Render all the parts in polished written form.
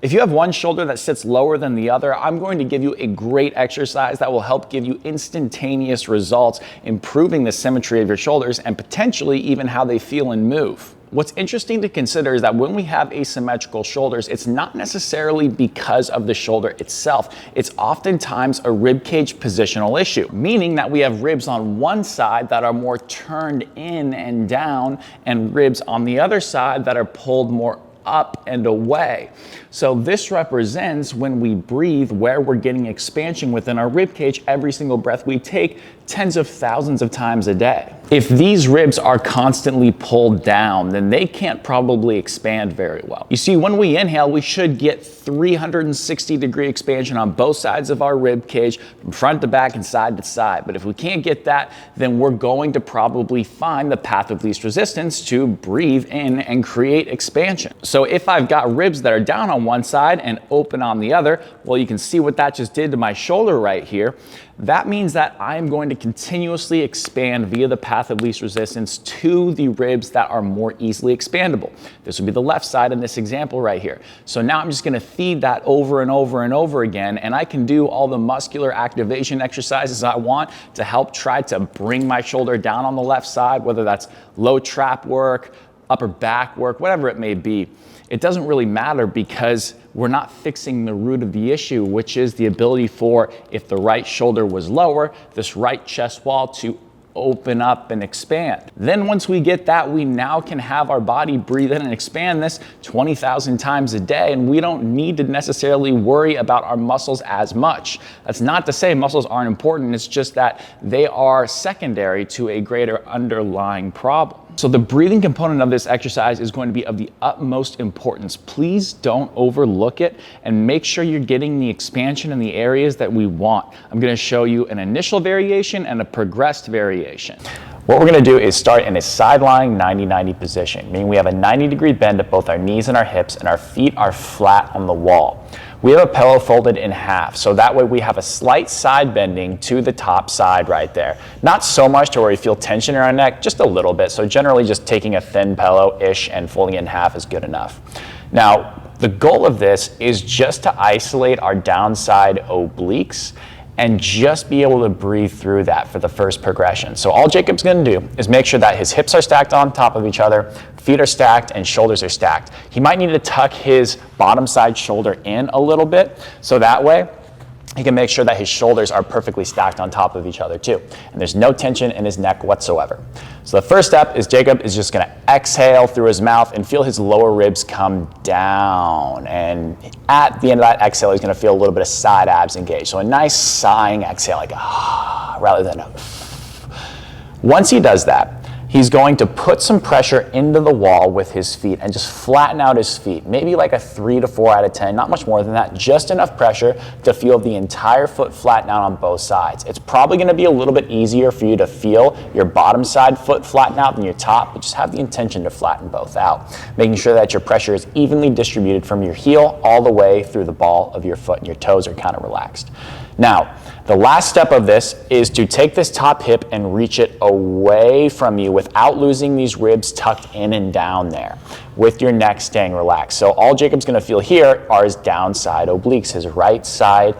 If you have one shoulder that sits lower than the other, I'm going to give you a great exercise that will help give you instantaneous results, improving the symmetry of your shoulders and potentially even how they feel and move. What's interesting to consider is that when we have asymmetrical shoulders, it's not necessarily because of the shoulder itself. It's oftentimes a rib cage positional issue, meaning that we have ribs on one side that are more turned in and down, and ribs on the other side that are pulled more up and away. So this represents when we breathe where we're getting expansion within our rib cage every single breath we take, tens of thousands of times a day. If these ribs are constantly pulled down, then they can't probably expand very well. You see, when we inhale, we should get 360-degree expansion on both sides of our rib cage, from front to back and side to side. But if we can't get that, then we're going to probably find the path of least resistance to breathe in and create expansion. So if I've got ribs that are down on one side and open on the other, well, you can see what that just did to my shoulder right here. That means that I'm going to continuously expand via the path of least resistance to the ribs that are more easily expandable. This would be the left side in this example right here. So now I'm just going to feed that over and over and over again, and I can do all the muscular activation exercises I want to help try to bring my shoulder down on the left side, whether that's low trap work, upper back work, whatever it may be. It doesn't really matter because we're not fixing the root of the issue, which is the ability for, if the right shoulder was lower, this right chest wall to open up and expand. Then once we get that, we now can have our body breathe in and expand this 20,000 times a day, and we don't need to necessarily worry about our muscles as much. That's not to say muscles aren't important, it's just that they are secondary to a greater underlying problem. So the breathing component of this exercise is going to be of the utmost importance. Please don't overlook it and make sure you're getting the expansion in the areas that we want. I'm going to show you an initial variation and a progressed variation. What we're going to do is start in a side-lying 90-90 position, meaning we have a 90-degree bend at both our knees and our hips, and our feet are flat on the wall. We have a pillow folded in half, so that way we have a slight side bending to the top side right there. Not so much to where we feel tension in our neck, just a little bit. So generally just taking a thin pillow-ish and folding it in half is good enough. Now, the goal of this is just to isolate our downside obliques and just be able to breathe through that for the first progression. So all Jacob's gonna do is make sure that his hips are stacked on top of each other, feet are stacked, and shoulders are stacked. He might need to tuck his bottom side shoulder in a little bit, so that way he can make sure that his shoulders are perfectly stacked on top of each other too. And there's no tension in his neck whatsoever. So the first step is Jacob is just gonna exhale through his mouth and feel his lower ribs come down. And at the end of that exhale, he's gonna feel a little bit of side abs engaged. So a nice sighing exhale, like ah, rather than a. Once he does that, he's going to put some pressure into the wall with his feet and just flatten out his feet. Maybe like a 3 to 4 out of 10, not much more than that, just enough pressure to feel the entire foot flatten out on both sides. It's probably gonna be a little bit easier for you to feel your bottom side foot flatten out than your top, but just have the intention to flatten both out, making sure that your pressure is evenly distributed from your heel all the way through the ball of your foot, and your toes are kind of relaxed. Now, the last step of this is to take this top hip and reach it away from you without losing these ribs tucked in and down there, with your neck staying relaxed. So all Jacob's gonna feel here are his downside obliques, his right side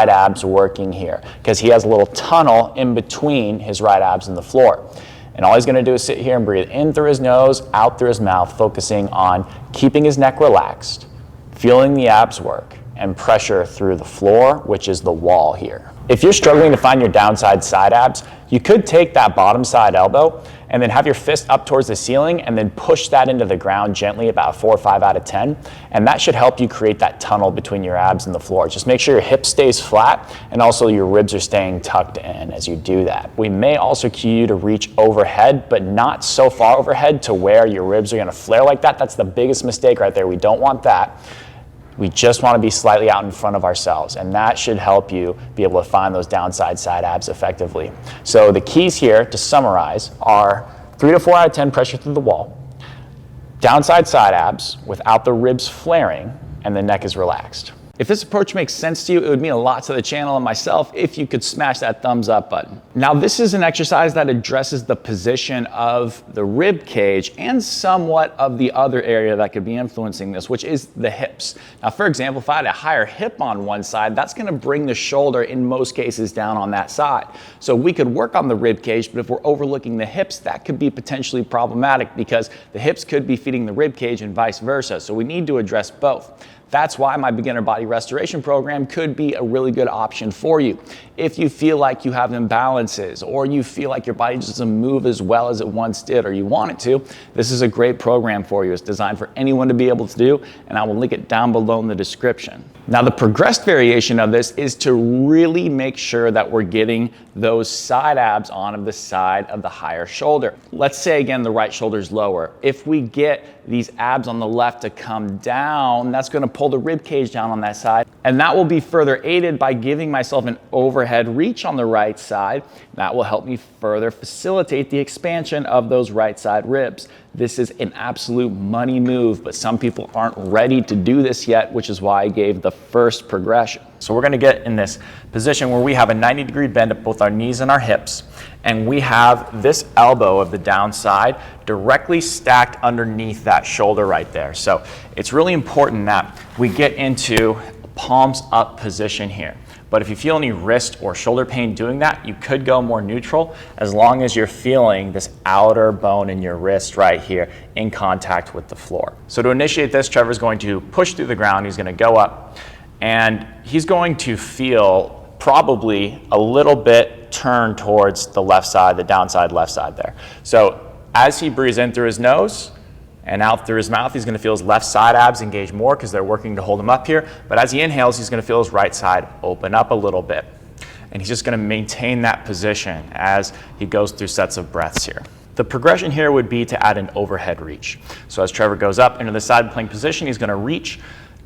abs working here, because he has a little tunnel in between his right abs and the floor. And all he's gonna do is sit here and breathe in through his nose, out through his mouth, focusing on keeping his neck relaxed, feeling the abs work, and pressure through the floor, which is the wall here. If you're struggling to find your downside side abs, you could take that bottom side elbow and then have your fist up towards the ceiling and then push that into the ground gently, about 4 or 5 out of 10. And that should help you create that tunnel between your abs and the floor. Just make sure your hip stays flat and also your ribs are staying tucked in as you do that. We may also cue you to reach overhead, but not so far overhead to where your ribs are gonna flare like that. That's the biggest mistake right there. We don't want that. We just want to be slightly out in front of ourselves, and that should help you be able to find those downside side abs effectively. So the keys here, to summarize, are 3 to 4 out of 10 pressure through the wall, downside side abs without the ribs flaring, and the neck is relaxed. If this approach makes sense to you, it would mean a lot to the channel and myself if you could smash that thumbs up button. Now, this is an exercise that addresses the position of the rib cage and somewhat of the other area that could be influencing this, which is the hips. Now, for example, if I had a higher hip on one side, that's gonna bring the shoulder in most cases down on that side. So we could work on the rib cage, but if we're overlooking the hips, that could be potentially problematic because the hips could be feeding the rib cage and vice versa. So we need to address both. That's why my beginner body restoration program could be a really good option for you. If you feel like you have imbalances or you feel like your body just doesn't move as well as it once did or you want it to, this is a great program for you. It's designed for anyone to be able to do, and I will link it down below in the description. Now, the progressed variation of this is to really make sure that we're getting those side abs on the side of the higher shoulder. Let's say again, the right shoulder's lower. If we get these abs on the left to come down, that's gonna pull the rib cage down on that side. And that will be further aided by giving myself an overhead reach on the right side. That will help me further facilitate the expansion of those right side ribs. This is an absolute money move, but some people aren't ready to do this yet, which is why I gave the first progression. So we're gonna get in this position where we have a 90-degree bend at both our knees and our hips, and we have this elbow of the downside directly stacked underneath that shoulder right there. So it's really important that we get into a palms up position here. But if you feel any wrist or shoulder pain doing that, you could go more neutral as long as you're feeling this outer bone in your wrist right here in contact with the floor. So to initiate this, Trevor's going to push through the ground. He's going to go up and he's going to feel probably a little bit turned towards the left side, the downside left side there. So as he breathes in through his nose and out through his mouth, he's gonna feel his left side abs engage more because they're working to hold him up here. But as he inhales, he's gonna feel his right side open up a little bit. And he's just gonna maintain that position as he goes through sets of breaths here. The progression here would be to add an overhead reach. So as Trevor goes up into the side plank position, he's gonna reach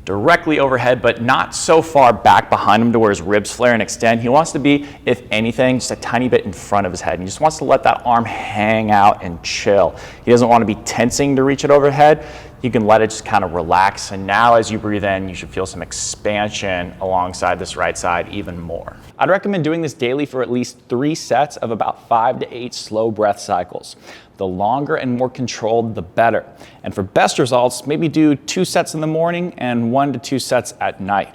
directly overhead, but not so far back behind him to where his ribs flare and extend. He wants to be, if anything, just a tiny bit in front of his head. He just wants to let that arm hang out and chill. He doesn't want to be tensing to reach it overhead. You can let it just kind of relax. And now as you breathe in, you should feel some expansion alongside this right side even more. I'd recommend doing this daily for at least 3 sets of about 5 to 8 slow breath cycles. The longer and more controlled, the better. And for best results, maybe do 2 sets in the morning and 1 to 2 sets at night.